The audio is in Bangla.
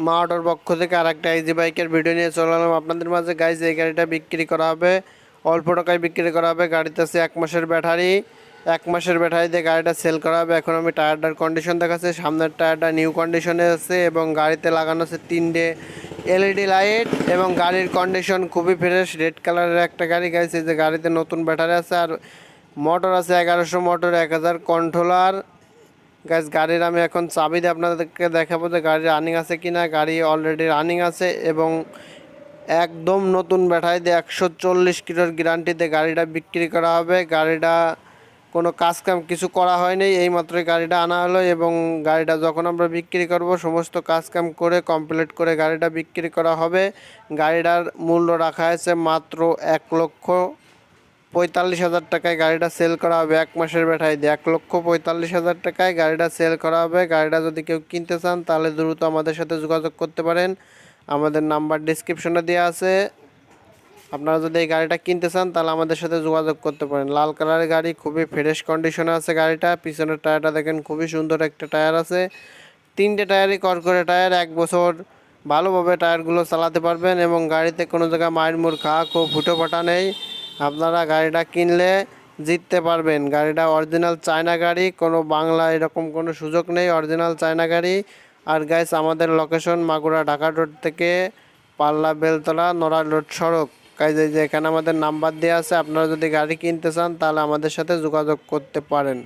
মা অটোর পক্ষ থেকে আরেকটা ইজি বাইকের ভিডিও নিয়ে চলে এলাম আপনাদের মাঝে। গাইজ এই গাড়িটা বিক্রি করা হবে, অল্প টাকায় বিক্রি করা হবে। গাড়িতে আছে 1 মাসের ব্যাটারি, 1 মাসের ব্যাটারি দিয়ে গাড়িটা সেল করা হবে। এখন আমি টায়ারটার কন্ডিশন দেখাচ্ছি। সামনের টায়ারটা নিউ কন্ডিশনে আছে এবং গাড়িতে লাগানো আছে 3টে এলইডি লাইট এবং গাড়ির কন্ডিশন খুবই ফ্রেশ। রেড কালারের একটা গাড়ি। গাইজ এই যে গাড়িতে নতুন ব্যাটারি আছে আর মোটর আছে 1100 মোটর, 1000 কন্ট্রোলার। গাইজ গাড়ির আমি এখন চাবি দিয়ে আপনাদেরকে দেখাবো যে গাড়ি রানিং আছে কিনা। গাড়ি অলরেডি রানিং আছে এবং একদম নতুন ব্যাটারি দিয়ে 140 কিলোর গ্যারান্টিতে গাড়িটা বিক্রি করা হবে। গাড়িটা কোনো কাজকাম কিছু করা হয়নি, এইমাত্রই গাড়িটা আনা হলো এবং গাড়িটা যখন আমরা বিক্রি করব সমস্ত কাজকাম করে কমপ্লিট করে গাড়িটা বিক্রি করা হবে। গাড়িটার মূল্য রাখা আছে মাত্র 1,45,000 টাকায় গাড়িটা সেল করা হবে। 1 মাসের ব্যাটারি দিয়ে 1,45,000 টাকায় গাড়িটা সেল করা হবে। গাড়িটা যদি কেউ কিনতে চান তাহলে দ্রুত আমাদের সাথে যোগাযোগ করতে পারেন, আমাদের নাম্বার ডিসক্রিপশনে দেওয়া আছে। আপনারা যদি এই গাড়িটা কিনতে চান তাহলে আমাদের সাথে যোগাযোগ করতে পারেন। লাল কালারের গাড়ি, খুবই ফ্রেশ কন্ডিশনে আছে গাড়িটা। পিছনের টায়ারটা দেখেন, খুবই সুন্দর একটা টায়ার আছে। 3টে টায়ারই করকরে টায়ার, 1 বছর ভালোভাবে টায়ারগুলো চালাতে পারবেন এবং গাড়িতে কোনো জায়গায় মায়ের মুড় খাক ও ফুটো ফাটা নেই। আপনারা গাড়িটা কিনলে জিততে পারবেন। গাড়িটা অরিজিনাল চায়না গাড়ি, কোনো বাংলা এরকম কোনো সুযোগ নেই, অরিজিনাল চায়না গাড়ি। আর গাইস আমাদের লোকেশন মাগুরা ঢাকা রোড থেকে পাল্লা বেলতলা নড়া রোড সড়ক। গাইস এই যে এখানে আমাদের নাম্বার দেওয়া আছে, আপনারা যদি গাড়ি কিনতে চান তাহলে আমাদের সাথে যোগাযোগ করতে পারেন।